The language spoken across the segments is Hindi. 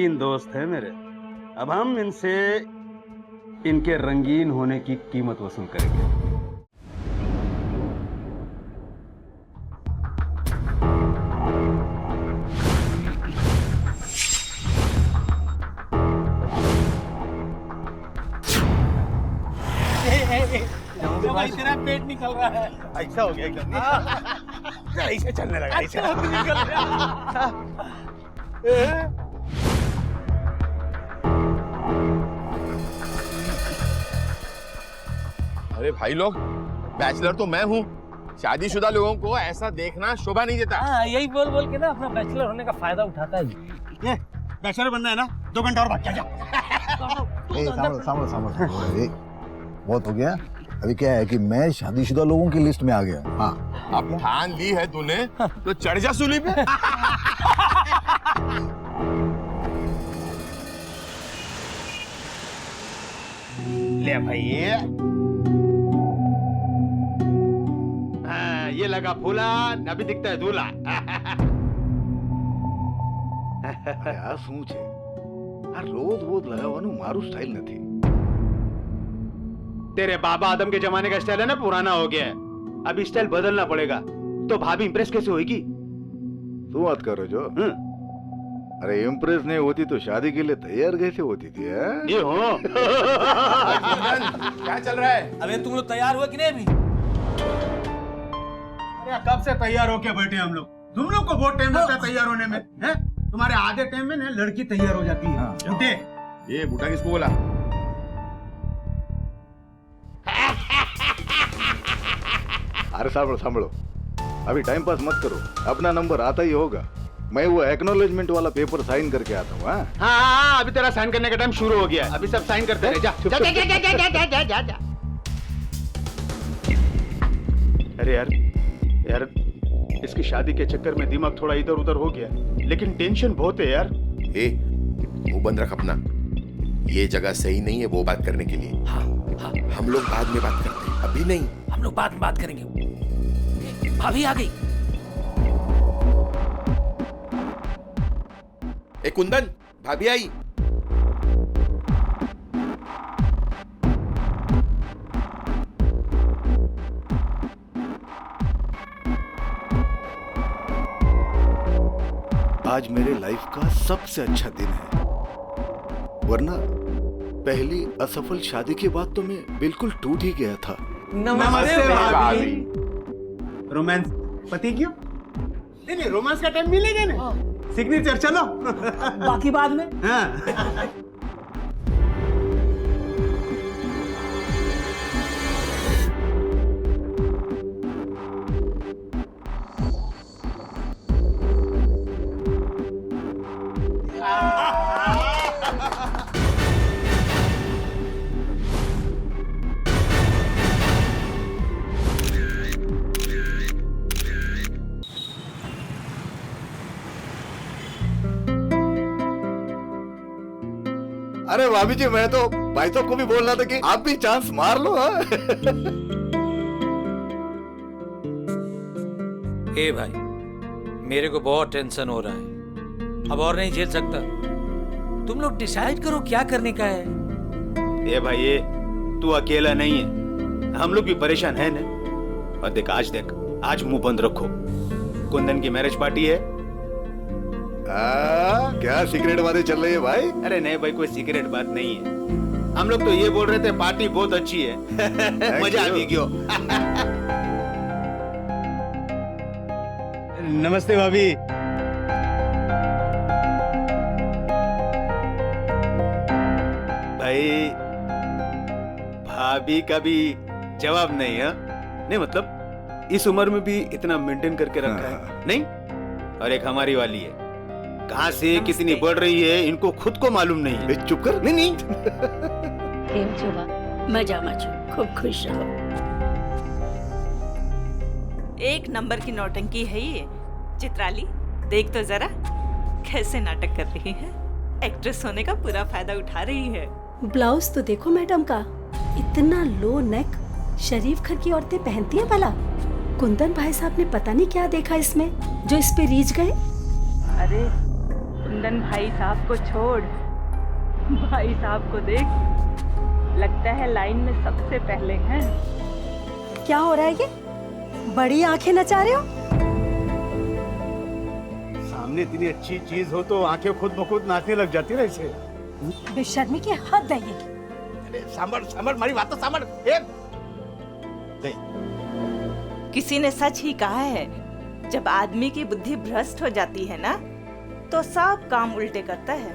रंगीन दोस्त है मेरे। अब हम इनसे इनके रंगीन होने की कीमत वसूल करेंगे। भाई तेरा पेट निकल रहा है। ऐसा हो गया एकदम। ऐसे चलने लगा, ऐसे निकल रहा। अरे भाई लोग, बैचलर तो मैं हूँ, शादीशुदा लोगों को ऐसा देखना शोभा नहीं देता। हाँ, यही बोल बोल के ना अपना बैचलर होने का फायदा उठाता है। ये बैचलर बनना है ना, 2 घंटा और भाग जा। सामने बहुत हो गया। अभी क्या है कि मैं शादीशुदा लोगों की लिस्ट में आ गया। हाँ, अब ठान ली है तूने तो चढ़ जा सूली पे। ले भाई ये लगा फूला, अभी दिखता है दूल्हा। અરે આ શું છે? આ રોજ લગાવવાનું મારું સ્ટાઇલ નથી। तेरे बाबा आदम के जमाने का स्टाइल है ना, पुराना हो गया है। अब स्टाइल बदलना पड़ेगा। तो भाभी इंप्रेस कैसे होगी? શું વાત કરો છો? अरे इम्प्रेस नहीं होती तो शादी के लिए तैयार कैसे होती थी? ये हो। क्या चल रहा है? अबे तुम लोग तैयार हुए कि नहीं अभी? अरे कब से तैयार होके बैठे हम लोग? तुम लोग को बहुत टाइम लगता है तैयार होने में, हैं? तुम्हारे आधे टाइम में ना लड़की तैयार हो जाती है। झूठे। ये बूढ़ा किसको बोला? अरे सांभळो, अभी टाइम पास मत करो, अपना नंबर आता ही होगा। मैं वो एक्नॉलेजमेंट वाला पेपर साइन करके आता हूँ। हाँ, अभी तेरा साइन करने का टाइम शुरू हो गया है। अभी सब साइन करते रहे। जा जा जा जा जा जा जा जा जा। अरे यार इसकी शादी के चक्कर में दिमाग थोड़ा इधर उधर हो गया, लेकिन टेंशन बहुत है यार। ए, मुंह बंद रख अपना। ये जगह सही नहीं है वो बात करने के लिए। हाँ, हम लोग बाद में बात करते हैं, अभी नहीं। हम लोग बाद में बात करेंगे। भाभी आ गई। ए कुंदन, भाभी आई। आज मेरे लाइफ का सबसे अच्छा दिन है, वरना पहली असफल शादी के बाद तो मैं बिल्कुल टूट ही गया था। नमस्ते भाभी। रोमांस पति क्यों? नहीं, रोमांस का टाइम मिलेगा ना। सिग्नेचर चलो। बाकी बाद में। हाँ। अरे भाभी जी, मैं तो भाई साहब को भी बोल रहा था कि आप भी चांस मार लो। ए भाई, मेरे को बहुत टेंशन हो रहा है, अब और नहीं झेल सकता। तुम लोग डिसाइड करो क्या करने का है। ए भाई, ये तू अकेला नहीं है, हम लोग भी परेशान है ना। और देख, आज मुंह बंद रखो। कुंदन की मैरिज पार्टी है। क्या सीक्रेट बातें चल रही है भाई? अरे नहीं भाई, कोई सीक्रेट बात नहीं है। हम लोग तो ये बोल रहे थे पार्टी बहुत अच्छी है। मजा आ गयो। नमस्ते भाभी। भाई भाभी का भी जवाब नहीं है। नहीं मतलब इस उम्र में भी इतना मेंटेन करके रखा है। नहीं, और एक हमारी वाली है, कहाँ से कितनी बढ़ रही है इनको खुद को मालूम नहीं है। चुप कर। नहीं કેમ છો બા? મજામાં છું, ખૂબ ખુશ રહો। एक नंबर की नौटंकी है ये। चित्राली, देख तो जरा कैसे नाटक कर रही है। एक्ट्रेस होने का पूरा फायदा उठा रही है। ब्लाउज तो देखो मैडम का, इतना लो नेक शरीफ घर की औरतें पहनती हैं भला। कुंदन भाई साहब ने पता नहीं क्या देखा इसमें जो इस पे रीझ गए। अरे कुंदन भाई साहब को छोड़, भाई साहब को देख, लगता है लाइन में सबसे पहले हैं। क्या हो रहा है ये? बड़ी आंखें नचा रहे हो? सामने इतनी अच्छी चीज हो तो आंखें खुद ब खुद नाचने लग जाती है इसे। बेशर्मी की हद है ये। अरे सांभर सांभर मारी बात तो सांभर किसी ने सच ही कहा है, जब आदमी की बुद्धि भ्रष्ट हो जाती है ना, तो सब काम उल्टे करता है।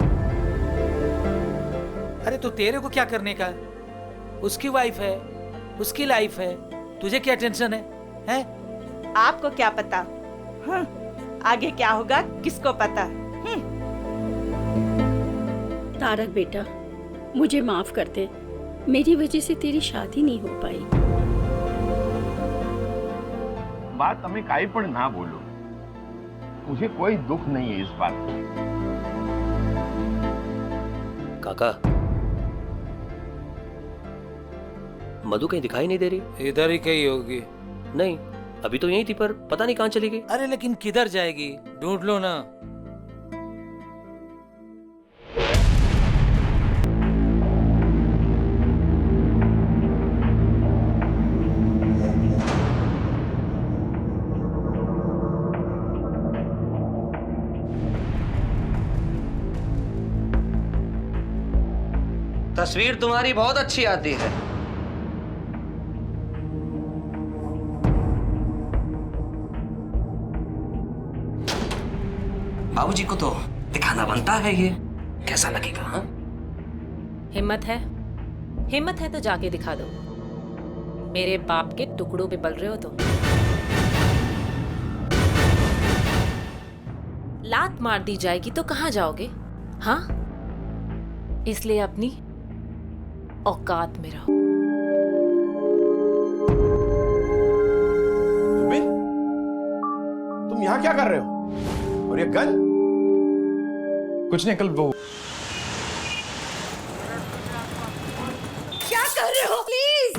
अरे तो तेरे को क्या करने का? उसकी वाइफ है, उसकी लाइफ है, तुझे क्या टेंशन है? हैं? आपको क्या पता? आगे क्या होगा किसको पता? तारक बेटा, मुझे माफ कर दे, मेरी वजह से तेरी शादी नहीं हो पाई। बात हमें काई पर ना बोलो, मुझे कोई दुख नहीं है इस बात का। काका, मधु कहीं दिखाई नहीं दे रही। इधर ही कहीं होगी। नहीं, अभी तो यही थी पर पता नहीं कहाँ चली गई। अरे लेकिन किधर जाएगी? ढूंढ लो ना। तस्वीर तुम्हारी बहुत अच्छी आती है। बाबूजी को तो दिखाना बनता है ये, कैसा लगेगा? हाँ? हिम्मत है तो जाके दिखा दो। मेरे बाप के टुकड़ों पे पल रहे हो तुम। लात मार दी जाएगी तो कहाँ जाओगे? हाँ, इसलिए अपनी औकात में रहो। तुम यहाँ क्या कर रहे हो? और ये गन? कुछ नहीं, कल वो क्या कर रहे हो? प्लीज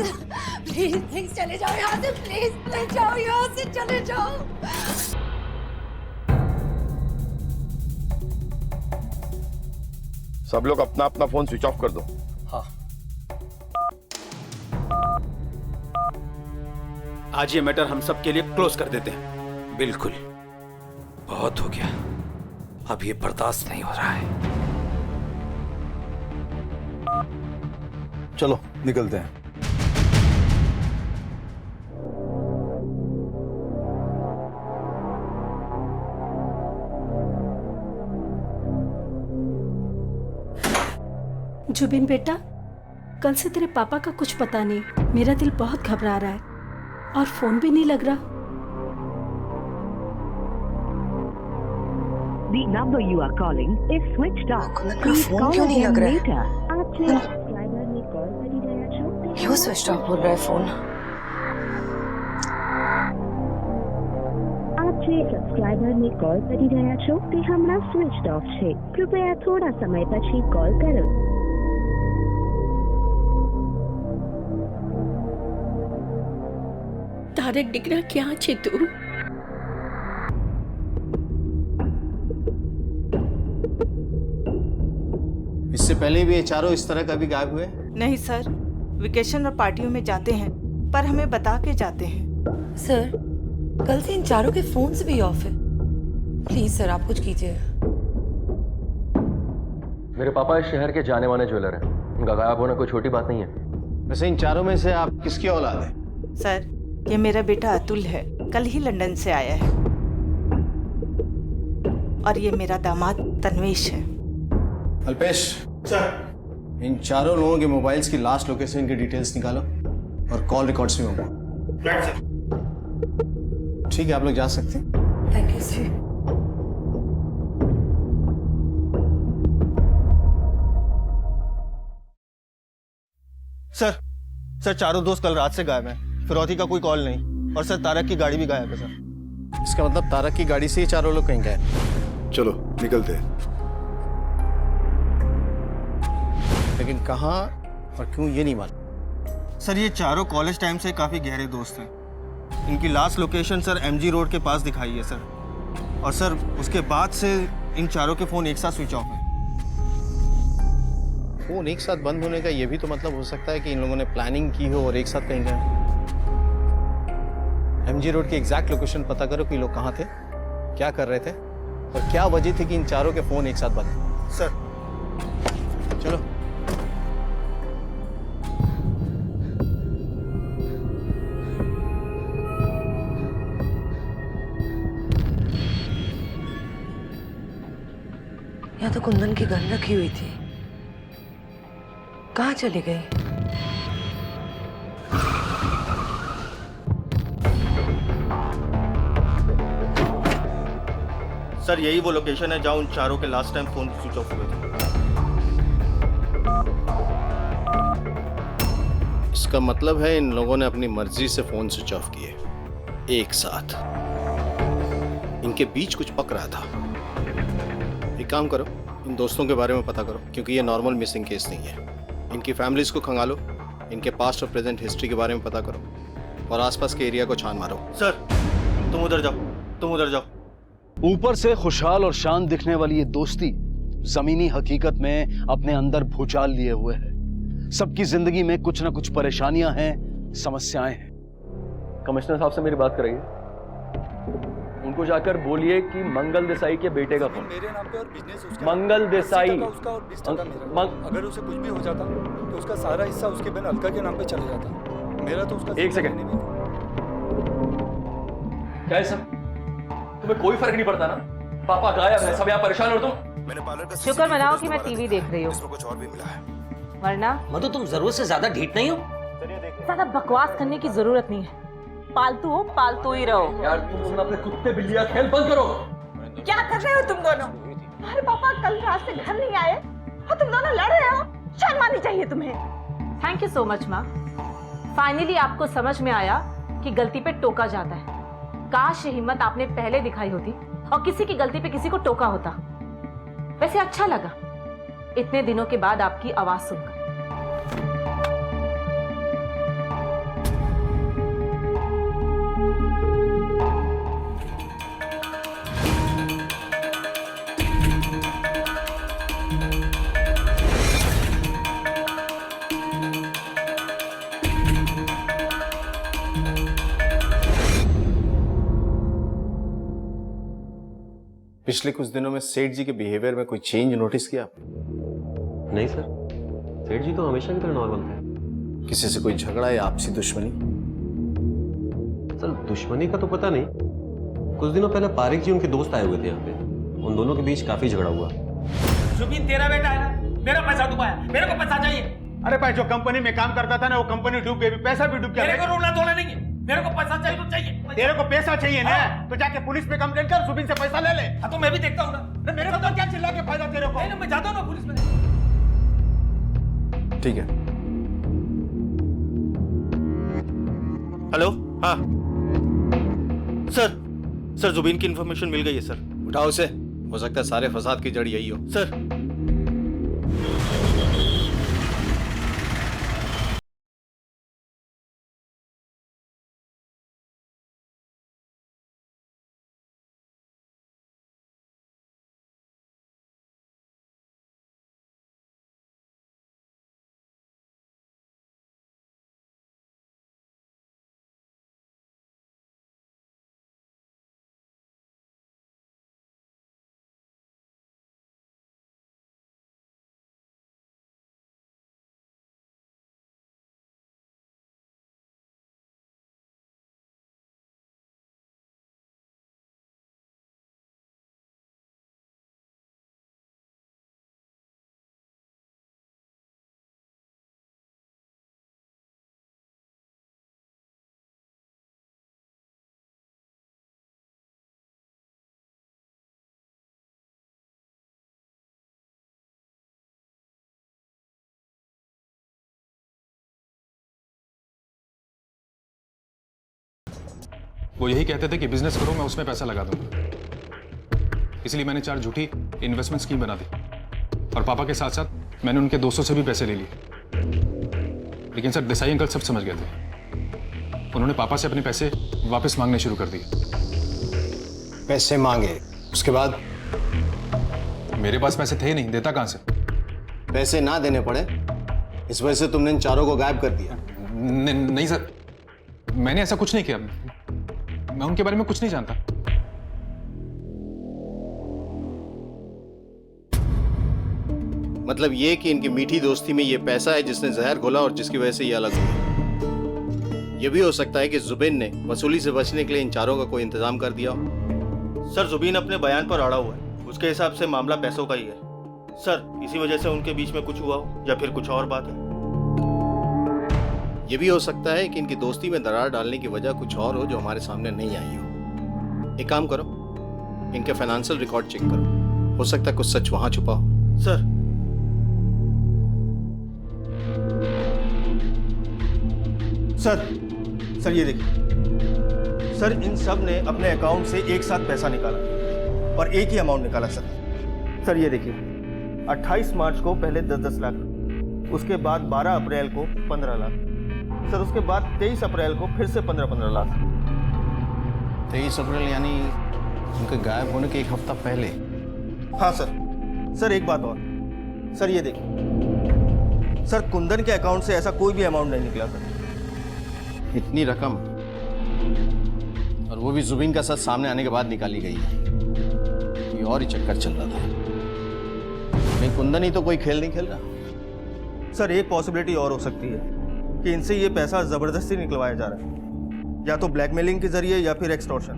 प्लीज प्लीज चले जाओ यहाँ से, प्लीज प्लीज जाओ यहाँ से, चले जाओ। सब लोग अपना अपना फोन स्विच ऑफ कर दो। हाँ। आज ये मैटर हम सब के लिए क्लोज कर देते हैं। बिल्कुल, बहुत हो गया, अब ये बर्दाश्त नहीं हो रहा है। चलो निकलते हैं। जुबिन बेटा, कल से तेरे पापा का कुछ पता नहीं। मेरा दिल बहुत घबरा रहा है और फोन भी नहीं लग रहा। The number you are calling is switched off. Please call again later. क्यों स्विच ऑफ बोल रहा है फोन? આપ જે સબસ્ક્રાઇબરને કોલ કરી રહ્યા છો તે હમણાં સ્વિચ્ડ ઓફ છે. કૃપયા થોડા સમય પછી કોલ કરો. તારક દીકરા ક્યાં છે તું? इससे पहले भी ये चारों इस तरह कभी गायब हुए? नहीं सर, वेकेशन और पार्टियों में जाते हैं, पर हमें बता के जाते हैं। सर, कल से इन चारों के फोन्स भी ऑफ है। प्लीज सर, आप कुछ कीजिए। मेरे पापा इस शहर के जाने माने ज्वेलर हैं, उनका गायब होना कोई छोटी बात नहीं है। वैसे इन चारों में से आप किसकी औलाद है? सर, ये मेरा बेटा अतुल है, कल ही लंदन से आया है। और ये मेरा दामाद तन्वेश है। अल्पेश सर, इन चारों लोगों के मोबाइल्स की लास्ट लोकेशन की डिटेल्स निकालो और कॉल रिकॉर्ड्स भी मंगवाओ। ठीक है, आप लोग जा सकते हैं। Thank you sir. सर चारों दोस्त कल रात से गायब हैं। फिरौती का कोई कॉल नहीं, और सर तारक की गाड़ी भी गायब है सर। इसका मतलब तारक की गाड़ी से ही चारों लोग कहीं गए। चलो निकलते हैं। लेकिन कहाँ और क्यों ये नहीं मालूम। सर ये चारों कॉलेज टाइम से काफ़ी गहरे दोस्त हैं। इनकी last location sir MG road के पास दिखाई है सर। और सर उसके बाद से इन चारों के फोन एक साथ स्विच ऑफ हैं। फोन एक साथ बंद होने का ये भी तो मतलब हो सकता है कि इन लोगों ने प्लानिंग की हो और एक साथ कहीं गए। एमजी रोड की एग्जैक्ट लोकेशन पता करो कि लोग कहाँ थे, क्या कर रहे थे और क्या वजह थी कि इन चारों के फोन एक साथ बंद हैं। सर चलो। यहाँ तो कुंदन की गन रखी हुई थी, कहाँ चली गई? सर यही वो लोकेशन है जहाँ उन चारों के last time phone switch off हुए थे। इसका मतलब है इन लोगों ने अपनी मर्जी से फोन स्विच ऑफ किए एक साथ। इनके बीच कुछ पक रहा था। एक काम करो, इन दोस्तों के बारे में पता करो, क्योंकि ये नॉर्मल मिसिंग केस नहीं है। इनकी फैमिलीज को खंगालो, इनके पास्ट और प्रेजेंट हिस्ट्री के बारे में पता करो और आसपास के एरिया को छान मारो। सर तुम उधर जाओ, तुम उधर जाओ। ऊपर से खुशहाल और शांत दिखने वाली ये दोस्ती जमीनी हकीकत में अपने अंदर भूचाल लिए हुए है। सबकी जिंदगी में कुछ ना कुछ परेशानियां हैं, समस्याएं हैं। कमिश्नर साहब से मेरी बात कराइए, उनको जाकर बोलिए कि मंगल देसाई के बेटे का फोन। मेरे नाम पे और बिजनेस उसका, मंगल देसाई उसका और 20% मेरा। अगर उसे कुछ भी हो जाता तो उसका सारा हिस्सा उसके बहन अलका के नाम पे चला जाता। मेरा तो उसका एक सेकंड, क्या है सर, तुम्हें कोई फर्क नहीं पड़ता ना? पापा गायब है, सब यहाँ परेशान हो तुम। शुक्र मनाओ कि मैं टीवी देख रही हूँ, कुछ और भी मिला है। वरना मधु तुम जरूरत से ज्यादा ढीठ नहीं हो। ज्यादा बकवास करने की जरूरत नहीं है। पालतू हो, पालतू ही रहो। यार तुम अपने कुत्ते बिल्लियां खेल बंद करो। क्या कर रहे हो तुम दोनों? अरे पापा कल रात से घर नहीं आए और तुम दोनों लड़ रहे हो। शर्म आनी चाहिए तुम्हें। थैंक यू सो मच माँ। फाइनली आपको समझ में आया कि गलती पे टोका जाता है। काश ये हिम्मत आपने पहले दिखाई होती और किसी की गलती पे किसी को टोका होता। वैसे अच्छा लगा इतने दिनों के बाद आपकी आवाज सुनकर। पिछले कुछ दिनों में सेठ जी के बिहेवियर में कोई चेंज नोटिस किया आपने? नहीं सर, सेठ जी तो हमेशा की तरह नॉर्मल थे। किसी से कोई झगड़ा या आपसी दुश्मनी? सर दुश्मनी का तो पता नहीं, कुछ दिनों पहले पारिक जी उनके दोस्त आए हुए थे यहाँ पे, उन दोनों के बीच काफी झगड़ा हुआ। जुबिन तेरा बेटा है ना, मेरा पैसा डूबा है, मेरे को पैसा चाहिए। अरे भाई जो कंपनी में काम करता था ना, वो कंपनी डूब गई, पैसा भी डूब गया। मेरे को रोना धोना नहीं है, मेरे को पैसा चाहिए तो चाहिए। तेरे को पैसा चाहिए ना, तो जाके पुलिस पे कंप्लेंट कर, जुबिन से पैसा ले ले। हाँ तो मैं भी देखता हूँ ना। मेरे को तो क्या चिल्ला के फायदा तेरे को? नहीं ना, मैं जाता हूँ ना पुलिस में। ठीक है। हेलो, हाँ सर जुबिन की इंफॉर्मेशन मिल गई है सर। उठाओ उसे, हो सकता है सारे फसाद की जड़ यही हो। सर वो यही कहते थे कि बिजनेस करो, मैं उसमें पैसा लगा दूंगा। इसलिए मैंने 4 झूठी इन्वेस्टमेंट स्कीम बना दी और पापा के साथ साथ मैंने उनके दोस्तों से भी पैसे ले लिए। लेकिन सर देसाई अंकल सब समझ गए थे। उन्होंने पापा से अपने पैसे वापस मांगने शुरू कर दिए। पैसे मांगे, उसके बाद? मेरे पास पैसे थे नहीं, देता कहां से? पैसे ना देने पड़े इस वजह से तुमने इन चारों को गायब कर दिया? नहीं सर, मैंने ऐसा कुछ नहीं किया। मैं उनके बारे में कुछ नहीं जानता। मतलब ये कि इनकी मीठी दोस्ती में ये पैसा है जिसने जहर घोला और जिसकी वजह से ये अलग हुए। ये भी हो सकता है कि जुबिन ने वसूली से बचने के लिए इन चारों का कोई इंतजाम कर दिया हो। सर जुबीन अपने बयान पर अड़ा हुआ है, उसके हिसाब से मामला पैसों का ही है। सर इसी वजह से उनके बीच में कुछ हुआ हो या फिर कुछ और बात है। ये भी हो सकता है कि इनकी दोस्ती में दरार डालने की वजह कुछ और हो जो हमारे सामने नहीं आई हो। एक काम करो, इनके फाइनेंशियल रिकॉर्ड चेक करो, हो सकता है कुछ सच वहां छुपा हो। सर सर ये देखिए सर, इन सब ने अपने अकाउंट से एक साथ पैसा निकाला और एक ही अमाउंट निकाला सर ये देखिए 28 मार्च को पहले 10-10 लाख, उसके बाद 12 अप्रैल को 15 लाख, सर उसके बाद 23 अप्रैल को फिर से 15-15 लाख। 23 अप्रैल यानी उनके गायब होने के एक हफ्ता पहले? हाँ सर एक बात और, सर ये देखिए सर, कुंदन के अकाउंट से ऐसा कोई भी अमाउंट नहीं निकला सर। इतनी रकम, और वो भी जुबिन का सच सामने आने के बाद निकाली गई है। ये और ही चक्कर चल रहा था। नहीं, कुंदन ही तो कोई खेल नहीं खेल रहा। सर एक पॉसिबिलिटी और हो सकती है कि इनसे ये पैसा जबरदस्ती निकलवाया जा रहा है, या तो ब्लैकमेलिंग के जरिए या फिर एक्सटॉर्शन।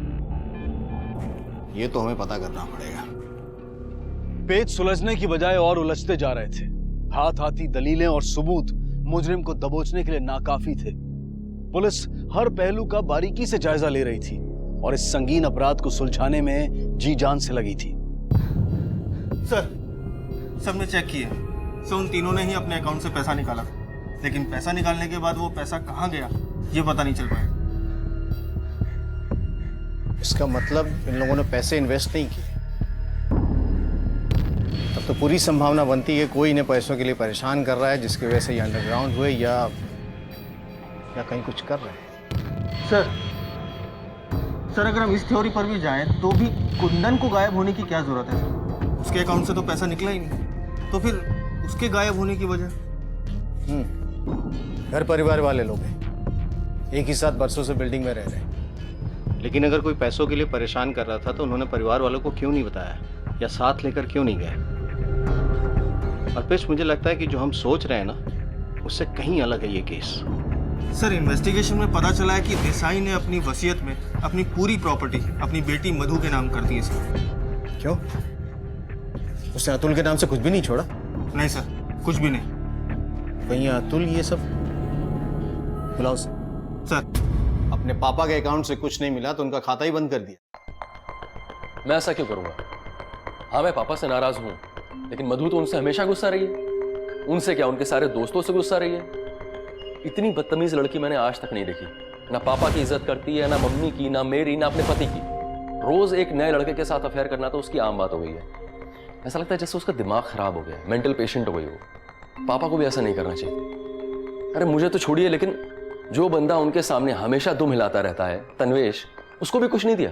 ये तो हमें पता करना पड़ेगा। पेच सुलझने की बजाय और उलझते जा रहे थे। हाथ हाथी दलीलें और सबूत मुजरिम को दबोचने के लिए नाकाफी थे। पुलिस हर पहलू का बारीकी से जायजा ले रही थी और इस संगीन अपराध को सुलझाने में जी जान से लगी थी। सर सबने चेक किया, सर उन तीनों ने ही अपने अकाउंट से पैसा निकाला, लेकिन पैसा निकालने के बाद वो पैसा कहाँ गया ये पता नहीं चल पाया। इसका मतलब इन लोगों ने पैसे इन्वेस्ट नहीं किए। तब तो पूरी संभावना बनती है कोई इन्हें पैसों के लिए परेशान कर रहा है, जिसकी वजह से ये अंडरग्राउंड हुए या कहीं कुछ कर रहे हैं। सर अगर हम इस थ्योरी पर भी जाएं तो भी कुंदन को गायब होने की क्या जरूरत है सर? उसके अकाउंट से तो पैसा निकला ही नहीं, तो फिर उसके गायब होने की वजह? घर परिवार वाले लोग हैं, एक ही साथ बरसों से बिल्डिंग में रह रहे हैं। लेकिन अगर कोई पैसों के लिए परेशान कर रहा था तो उन्होंने परिवार वालों को क्यों नहीं बताया या साथ लेकर क्यों नहीं गए? अल्पेश, मुझे लगता है कि जो हम सोच रहे हैं ना उससे कहीं अलग है ये केस। सर इन्वेस्टिगेशन में पता चला है कि देसाई ने अपनी वसीयत में अपनी पूरी प्रॉपर्टी अपनी बेटी मधु के नाम कर दी है सर। क्यों? उसने अतुल के नाम से कुछ भी नहीं छोड़ा? नहीं सर, कुछ भी नहीं। कहीं अतुल ये सब? बुलाओ सर। अपने पापा के अकाउंट से कुछ नहीं मिला तो उनका खाता ही बंद कर दिया। मैं ऐसा क्यों करूंगा? हाँ मैं पापा से नाराज हूं, लेकिन मधु तो उनसे हमेशा गुस्सा रही है। उनसे क्या, उनके सारे दोस्तों से गुस्सा रही है। इतनी बदतमीज लड़की मैंने आज तक नहीं देखी। ना पापा की इज्जत करती है, ना मम्मी की, ना मेरी, ना अपने पति की। रोज एक नए लड़के के साथ अफेयर करना तो उसकी आम बात हो गई है। ऐसा लगता है जैसे उसका दिमाग खराब हो गया, मेंटल पेशेंट हो गई हो। पापा को भी ऐसा नहीं करना चाहिए। अरे मुझे तो छोड़िए, लेकिन जो बंदा उनके सामने हमेशा दुम हिलाता रहता है, तन्वेश, उसको भी कुछ नहीं दिया।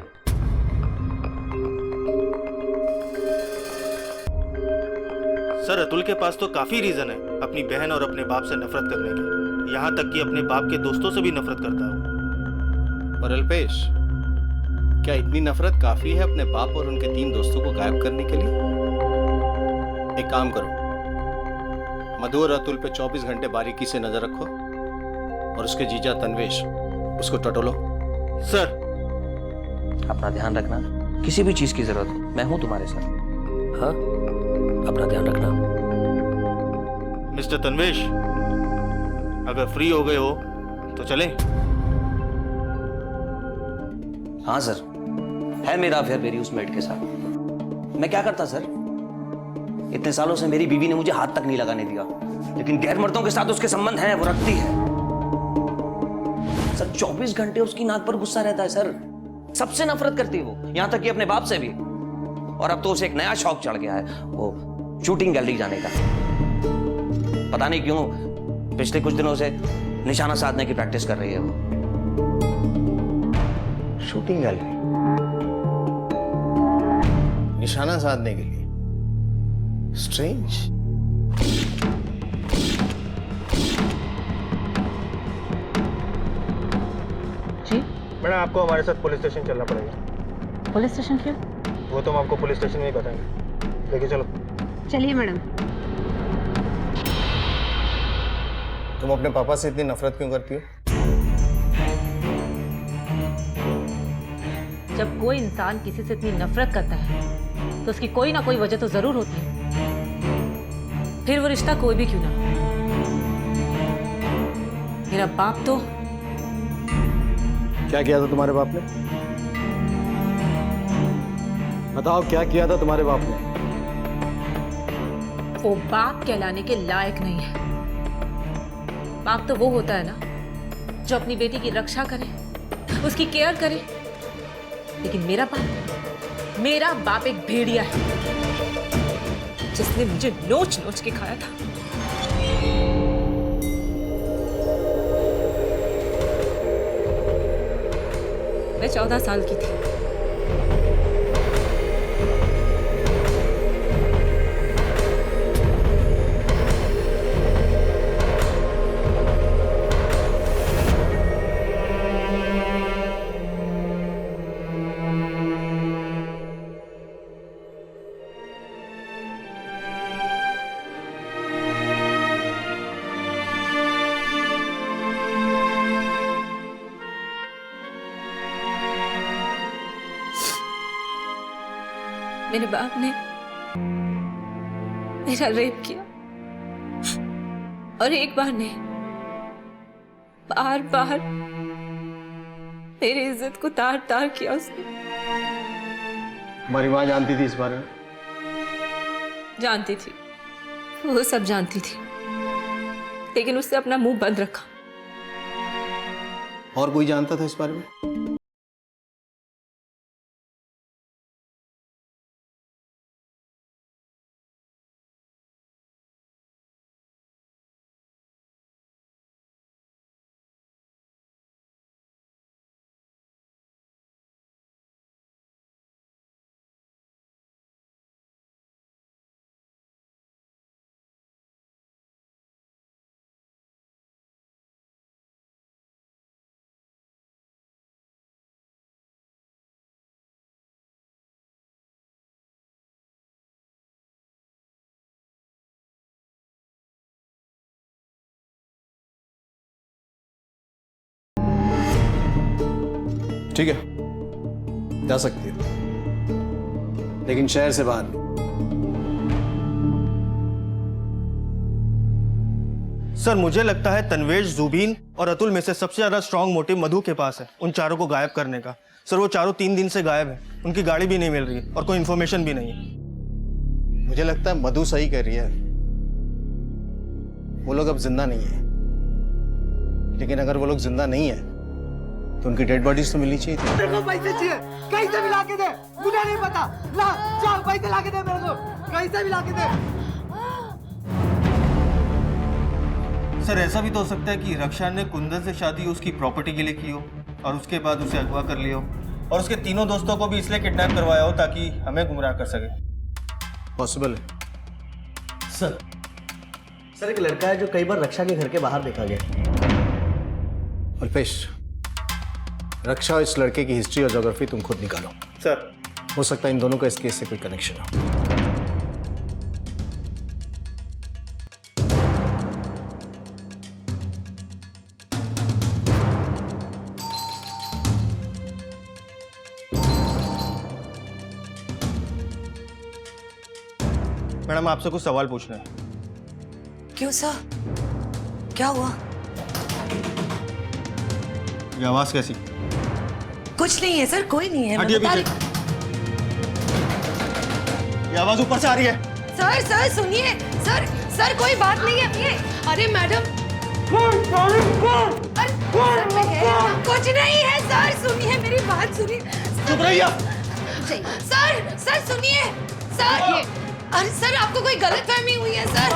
सर अतुल के पास तो काफी रीजन है अपनी बहन और अपने बाप से नफरत करने के, यहाँ तक कि अपने बाप के दोस्तों से भी नफरत करता है। पर अल्पेश, क्या इतनी नफरत काफी है अपने बाप और उनके 3 दोस्तों को गायब करने के लिए? एक काम करो, मधु और अतुल पे 24 घंटे बारीकी से नजर रखो और उसके जीजा तन्वेश, उसको टटोलो। सर अपना ध्यान रखना, किसी भी चीज की जरूरत हो मैं हूं तुम्हारे साथ। हाँ, अपना ध्यान रखना। मिस्टर तन्वेश, अगर फ्री हो गए हो तो चलें? हाँ सर, है मेरा अफेयर मेरी उस मेड के साथ। मैं क्या करता सर? इतने सालों से मेरी बीवी ने मुझे हाथ तक नहीं लगाने दिया, लेकिन गैर मर्दों के साथ उसके संबंध हैं, वो रखती है। सर 24 घंटे उसकी नाक पर गुस्सा रहता है सर। सबसे नफरत करती है वो, यहां तक कि अपने बाप से भी। और अब तो उसे एक नया शौक चढ़ गया है, वो शूटिंग गैलरी जाने का। पता नहीं क्यों पिछले कुछ दिनों से निशाना साधने की प्रैक्टिस कर रही है वो। Shooting gallery? निशाना साधने के लिए? स्ट्रेंज। जी मैडम आपको हमारे साथ पुलिस स्टेशन चलना पड़ेगा। पुलिस स्टेशन क्यों? वो तो हम आपको पुलिस स्टेशन में ही बताएंगे। लेके चलो। चलिए मैडम। तुम अपने पापा से इतनी नफरत क्यों करती हो? जब कोई इंसान किसी से इतनी नफरत करता है तो उसकी कोई ना कोई वजह तो जरूर होती है, फिर वो रिश्ता कोई भी क्यों ना हो। मेरा बाप तो क्या किया था तुम्हारे बाप ने? बताओ क्या किया था तुम्हारे बाप ने? वो बाप कहलाने के लायक नहीं है। बाप तो वो होता है ना जो अपनी बेटी की रक्षा करे, उसकी केयर करे। लेकिन मेरा बाप एक भेड़िया है जिसने मुझे नोच नोच के खाया था। मैं 14 साल की थी। मेरे बाप ने मेरा रेप किया और एक बार नहीं, बार बार मेरी इज्जत को तार तार किया उसने। तुम्हारी माँ जानती थी इस बारे में? जानती थी, वो सब जानती थी, लेकिन उससे अपना मुंह बंद रखा। और कोई जानता था इस बारे में? ठीक है, जा सकती हो, लेकिन शहर से बाहर नहीं। सर मुझे लगता है तन्वेश, जुबीन और अतुल में से सबसे ज्यादा स्ट्रांग मोटिव मधु के पास है उन चारों को गायब करने का। सर वो चारों 3 दिन से गायब है, उनकी गाड़ी भी नहीं मिल रही और कोई इन्फॉर्मेशन भी नहीं है। मुझे लगता है मधु सही कर रही है, वो लोग अब जिंदा नहीं है। लेकिन अगर वो लोग जिंदा नहीं है तो उनकी डेड बॉडीज तो मिलनी चाहिए थी। मेरे को पैसे चाहिए, कहीं से भी लाके दे, मुझे नहीं पता। ला चल पैसे लाके दे मेरे को, कहीं से भी लाके दे। सर ऐसा भी तो हो सकता है कि रक्षा ने कुंदन से शादी उसकी प्रॉपर्टी के लिए की हो और उसके बाद उसे अगवा कर लिया हो और उसके तीनों दोस्तों को भी इसलिए किडनैप करवाया हो ताकि हमें गुमराह कर सके। पॉसिबल है। सर एक लड़का है जो कई बार रक्षा के घर के बाहर देखा गया। अल्पेश, रक्षा और इस लड़के की हिस्ट्री और ज्योग्राफी तुम खुद निकालो। सर हो सकता है इन दोनों का इस केस से कोई कनेक्शन हो। मैडम आपसे कुछ सवाल पूछना है। क्यों सर, क्या हुआ? ये आवाज कैसी? कुछ नहीं है सर, कोई नहीं है। हटिए पीछे। ये आवाज ऊपर से आ रही है। सर सर सुनिए, सर कोई बात नहीं है। अरे मैडम कुछ नहीं है सर, सुनिए मेरी बात सुनिए। चुप रहिए। सर सुनिए सर। अरे सर आपको कोई गलतफहमी हुई है सर।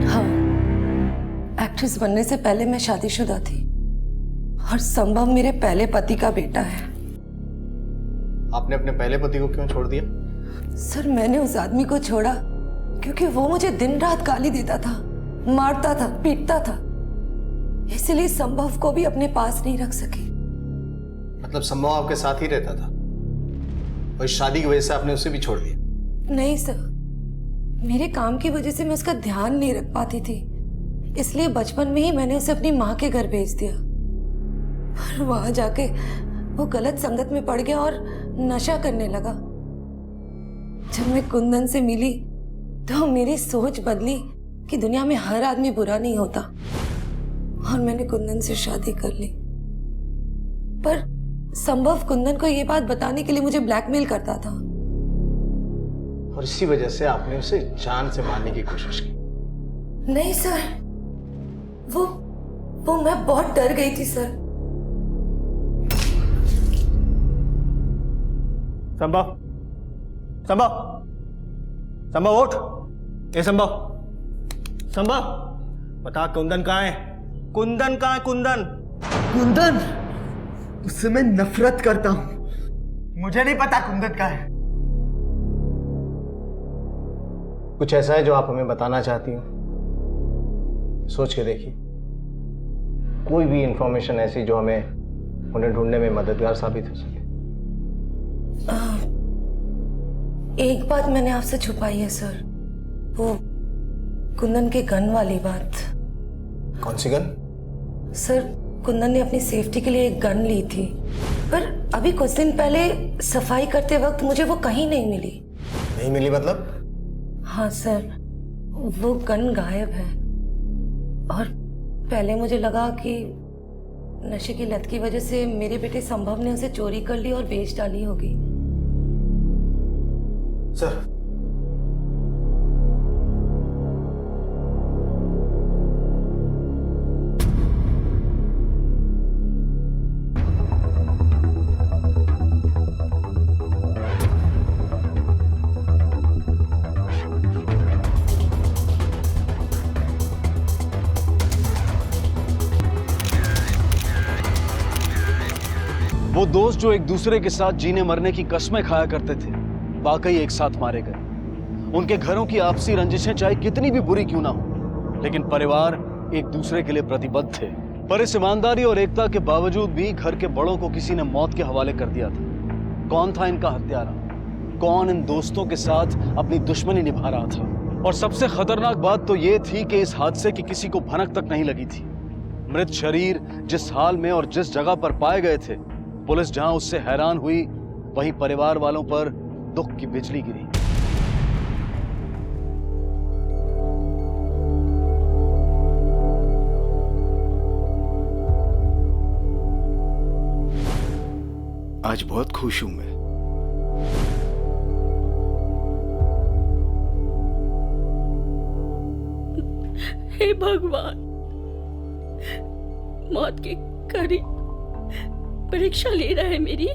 हाँ, एक्ट्रेस बनने से पहले मैं शादीशुदा थी और संभव मेरे पहले पति का बेटा है। आपने अपने पहले पति को क्यों छोड़ दिया? सर मैंने उस आदमी को छोड़ा क्योंकि वो मुझे दिन रात गाली देता था, मारता था, पीटता था। इसलिए संभव को भी अपने पास नहीं रख सकी। मतलब संभव आपके साथ ही रहता था और इस शादी की वजह से आपने उसे भी छोड़ दिया? नहीं सर, मेरे काम की वजह से मैं उसका ध्यान नहीं रख पाती थी, इसलिए बचपन में ही मैंने उसे अपनी माँ के घर भेज दिया। और वहां जाके वो गलत संगत में पड़ गया और नशा करने लगा। जब मैं कुंदन से मिली तो मेरी सोच बदली कि दुनिया में हर आदमी बुरा नहीं होता, और मैंने कुंदन से शादी कर ली। पर संभव कुंदन को ये बात बताने के लिए मुझे ब्लैकमेल करता था, और इसी वजह से आपने उसे जान से मारने की कोशिश की? नहीं सर, वो मैं बहुत डर गई थी सर। संभव, संभव, संभव उठ। ए संभव, संभव बता कुंदन कहाँ है? कुंदन कहाँ है? कुंदन, कुंदन, उससे मैं नफरत करता हूं। मुझे नहीं पता कुंदन कहाँ है। कुछ ऐसा है जो आप हमें बताना चाहती हो? सोच के देखिए, कोई भी इंफॉर्मेशन ऐसी जो हमें उन्हें ढूंढने में मददगार साबित हो सके। एक बात मैंने आपसे छुपाई है सर, वो कुंदन के गन वाली बात। कौन सी गन? सर कुंदन ने अपनी सेफ्टी के लिए एक गन ली थी, पर अभी कुछ दिन पहले सफाई करते वक्त मुझे वो कहीं नहीं मिली। नहीं मिली मतलब? हाँ सर, वो गन गायब है। और पहले मुझे लगा कि नशे की लत की वजह से मेरे बेटे संभव ने उसे चोरी कर ली और बेच डाली होगी। सर, वो दोस्त जो एक दूसरे के साथ जीने मरने की कस्में खाया करते थे, वाकई एक साथ मारे गए। उनके घरों की आपसी रंजिशें चाहे कितनी भी बुरी क्यों ना हो, लेकिन परिवार एक दूसरे के लिए प्रतिबद्ध थे। पर इस ईमानदारी और एकता के बावजूद भी घर के बड़ों को किसी ने मौत के हवाले कर दिया था। कौन था इनका हत्यारा? कौन इन दोस्तों के साथ अपनी दुश्मनी निभा रहा था? और सबसे खतरनाक बात तो ये थी कि इस हादसे की किसी को भनक तक नहीं लगी थी। मृत शरीर जिस हाल में और जिस जगह पर पाए गए थे, पुलिस जहां उससे हैरान हुई, वहीं परिवार वालों पर दुख की बिजली गिरी। आज बहुत खुश हूं मैं। हे भगवान, मौत के करीब परीक्षा ले रहा है मेरी।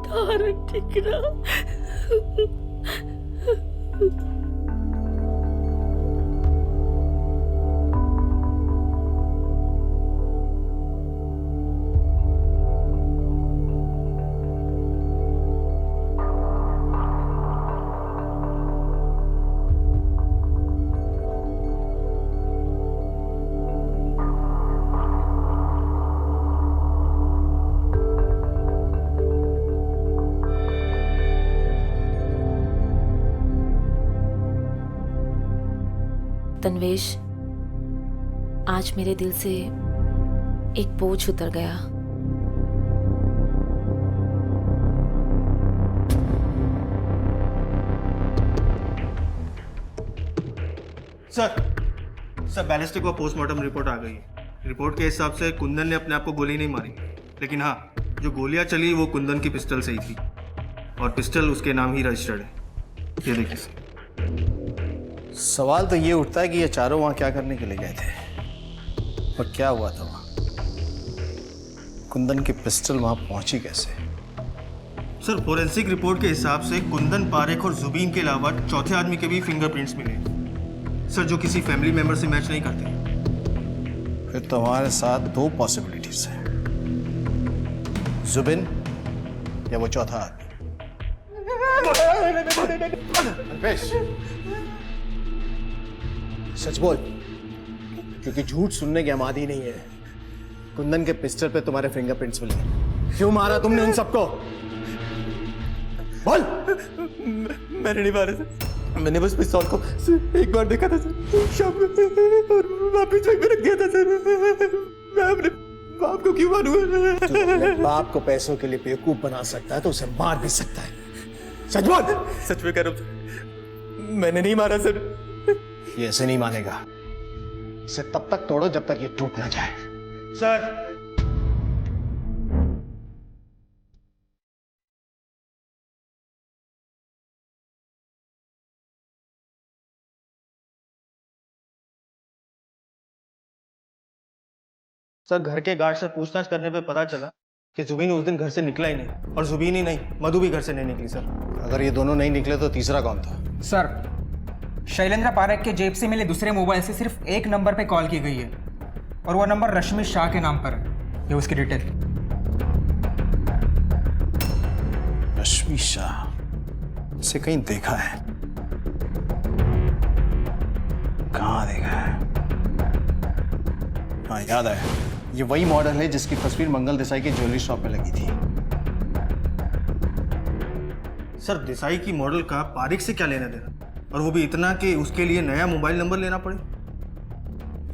धारण टिकरा। तन्वेश, आज मेरे दिल से एक बोझ उतर गया। सर बैलिस्टिक और पोस्टमार्टम रिपोर्ट आ गई है। रिपोर्ट के हिसाब से कुंदन ने अपने आप को गोली नहीं मारी, लेकिन हाँ, जो गोलियां चली वो कुंदन की पिस्टल से ही थी, और पिस्टल उसके नाम ही रजिस्टर्ड है। ये देखिए सर। सवाल तो ये उठता है कि ये चारों वहां क्या करने के लिए गए थे, और क्या हुआ था वहां? कुंदन की पिस्टल वहां पहुंची कैसे? सर फोरेंसिक रिपोर्ट के हिसाब से कुंदन, पारेख और जुबीन के अलावा चौथे आदमी के भी फिंगरप्रिंट्स मिले, सर, जो किसी फैमिली मेंबर से मैच नहीं करते। फिर तुम्हारे साथ दो पॉसिबिलिटीज हैं, जुबिन या वो चौथा आदमी। अल्पेश, सच बोल, क्योंकि झूठ सुनने की आमादी नहीं है। कुंदन के पिस्टल पे तुम्हारे फिंगरप्रिंट्स मिले, क्यों मारा तुमने उन सबको? बोल। मैंने नहीं मारा सर, मैंने बस पिस्तौल को एक बार देखा था सर, शाम को, और वापिस वहीं पे रख दिया था सर। मैं अपने बाप को क्यों मारूंगा? तू अपने बाप को पैसों के लिए बेवकूफ बना सकता है तो उसे मार भी सकता है। सच बोल। सच में कह रहा हूं सर, मैंने नहीं मारा सर। ये ऐसे नहीं मानेगा, इसे तब तक तोड़ो जब तक ये टूट ना जाए। सर, सर घर के गार्ड से पूछताछ करने पे पता चला कि जुबीन उस दिन घर से निकला ही नहीं, और जुबीन ही नहीं, मधु भी घर से नहीं निकली सर। अगर ये दोनों नहीं निकले तो तीसरा कौन था? सर, शैलेंद्र पारेख के जेब से मिले दूसरे मोबाइल से सिर्फ एक नंबर पे कॉल की गई है, और वो नंबर रश्मि शाह के नाम पर है। ये उसकी डिटेल। रश्मि शाह, इसे कहीं देखा है? कहाँ देखा है? हाँ, याद आया, ये वही मॉडल है जिसकी तस्वीर मंगल देसाई की ज्वेलरी शॉप पे लगी थी। सर, देसाई की मॉडल का पारिक से क्या लेना देना, और वो भी इतना कि उसके लिए नया मोबाइल नंबर लेना पड़े?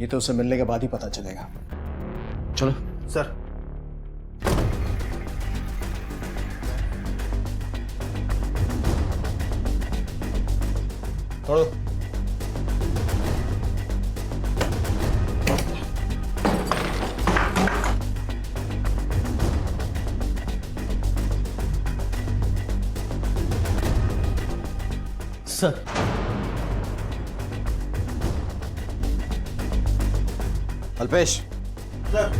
ये तो उसे मिलने के बाद ही पता चलेगा। चलो सर। थोड़ा sir. Alpesh, sir.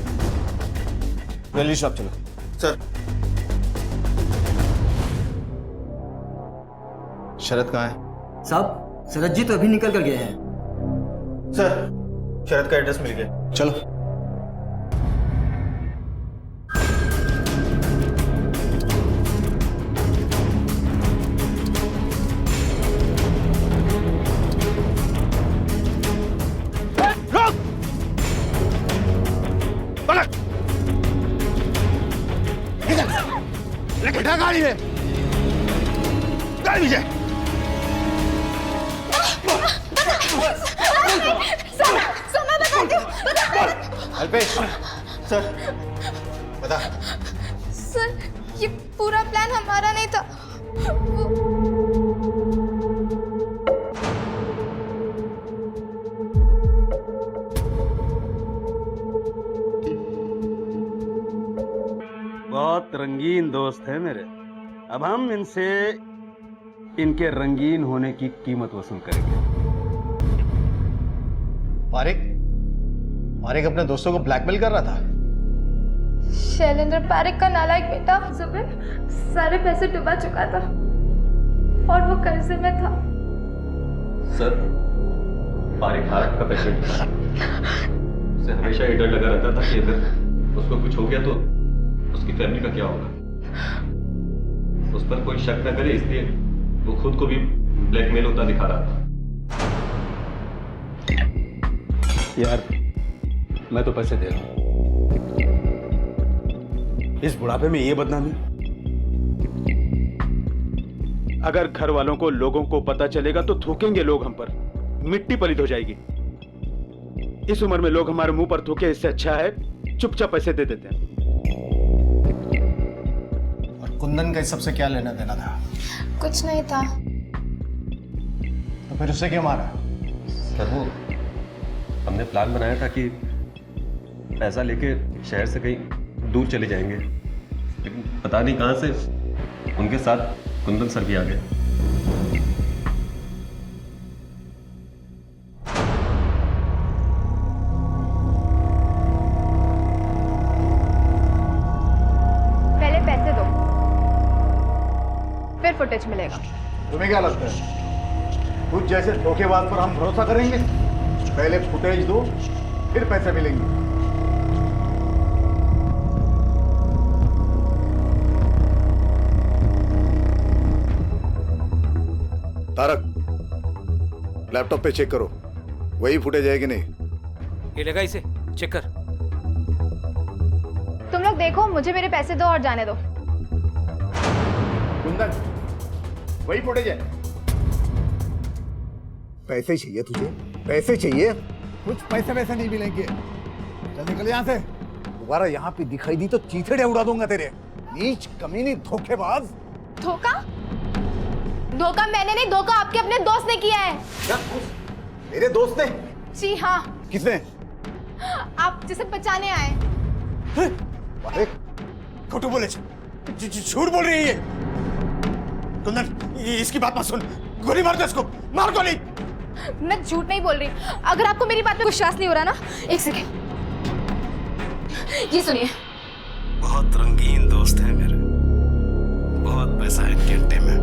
Jewellery shop चलो। सर। शरद कहाँ है? साहब, शरद जी तो अभी निकल कर गए हैं। सर, शरद का एड्रेस मिल गया। चलो। गाड़ी में गाड़ी पीछे। अल्पेश, सर। बता। सर, ये पूरा प्लान हमारा नहीं था। बहुत रंगीन दोस्त है मेरे। अब हम इनसे इनके रंगीन होने की कीमत वसूल करेंगे। पारिक अपने दोस्तों को ब्लैकमेल कर रहा था। शैलेंद्र पारेख का नालायक बेटा जुबिन सारे पैसे डुबा चुका था और वो कर्जे में था। सर, पारिक हार्ट का पेशेंट था। उसे हमेशा ये डर लगा रहता था कि अगर उसको कुछ हो गया तो उसकी फैमिली का क्या होगा। उस पर कोई शक न करे, इसलिए वो खुद को भी ब्लैकमेल होता दिखा रहा था। यार, मैं तो पैसे दे रहा हूं। इस बुढ़ापे में ये बदनामी। अगर घर वालों को, लोगों को पता चलेगा तो थूकेंगे लोग हम पर, मिट्टी पलीद हो जाएगी। इस उम्र में लोग हमारे मुंह पर थूके, इससे अच्छा है चुपचाप पैसे दे देते हैं। और कुंदन का इस सबसे क्या लेना देना था? कुछ नहीं था। तो फिर उसे क्यों मारा? सर, वो हमने प्लान बनाया था कि पैसा लेके शहर से कहीं दूर चले जाएंगे, लेकिन पता नहीं कहां से उनके साथ कुंदन सर भी आ गए। पहले पैसे दो, फिर फुटेज मिलेगा। तुम्हें क्या लगता है कुछ जैसे धोखेबाज पर हम भरोसा करेंगे? पहले फुटेज दो, फिर पैसे मिलेंगे। तारक, लैपटॉप पे चेक करो, वही फुटेज है कि नहीं। ये लगा इसे, चेक कर। तुम लोग देखो, मुझे मेरे पैसे दो और जाने दो। कुंदन, वही फुटेज है। पैसे चाहिए तुझे? पैसे चाहिए? कुछ पैसे वैसे नहीं मिलेंगे। चल निकल यहाँ से। दोबारा यहाँ पे दिखाई दी तो चीथड़े उड़ा दूंगा तेरे। नीच, कमीनी, धोखेबाज। धोखा? धोखा मैंने नहीं, धोखा आपके अपने दोस्त ने किया है। क्या? मेरे दोस्त ने? जी हाँ। किसने? आप जिसे बचाने आए। अरे खोटू बोले, झूठ बोल रही है ये। कुंदन, इसकी बात मत सुन, गोली मार दो इसको, मार गोली। मैं झूठ नहीं बोल रही। अगर आपको मेरी बात में विश्वास नहीं हो रहा ना, एक सेकेंड, ये सुनिए। बहुत रंगीन दोस्त है मेरे, बहुत पैसा है घंटे में,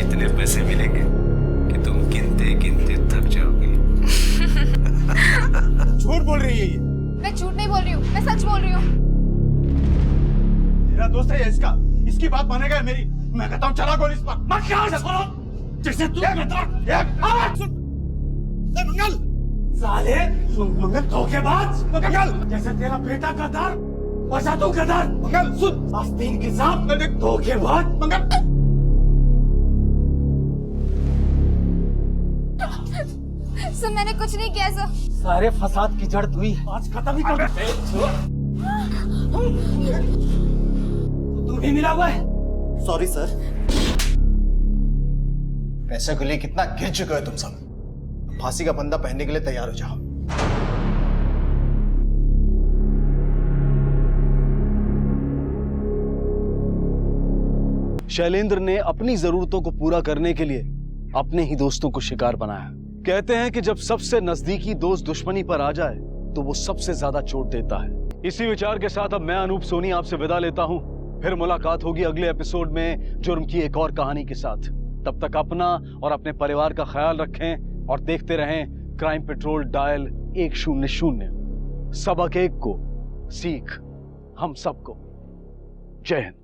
इतने पैसे मिलेंगे कि तुम गिनते गिनते थक जाओगे। झूठ बोल रही है ये। मैं झूठ नहीं बोल रही हूँ, मैं सच बोल रही हूँ। मेरा दोस्त है इसका, इसकी बात मानेगा मेरी। मैं कहता हूँ चला गोली इस पर। मत यहाँ से सुनो, जैसे तू मंगल साले, मंगल धोखेबाज, मंगल जैसे तेरा बेटा गद्दार, वैसा तू गद्दार। मंगल सुन, आस्तीन के साथ धोखेबाज। मंगल सर, मैंने कुछ नहीं किया सर। सारे फसाद की जड़ तू ही है, आज खत्म ही कर दे। तू भी मिला हुआ है। Sorry sir. पैसे के लिए कितना गिर चुके हो तुम सब। फांसी का फंदा पहनने के लिए तैयार हो जाओ। शैलेंद्र ने अपनी जरूरतों को पूरा करने के लिए अपने ही दोस्तों को शिकार बनाया। कहते हैं कि जब सबसे नजदीकी दोस्त दुश्मनी पर आ जाए तो वो सबसे ज्यादा चोट देता है। इसी विचार के साथ अब मैं अनूप सोनी आपसे विदा लेता हूं। फिर मुलाकात होगी अगले एपिसोड में जुर्म की एक और कहानी के साथ। तब तक अपना और अपने परिवार का ख्याल रखें और देखते रहें क्राइम पेट्रोल डायल 100। सबक एक को, सीख हम सबको। जय हिंद।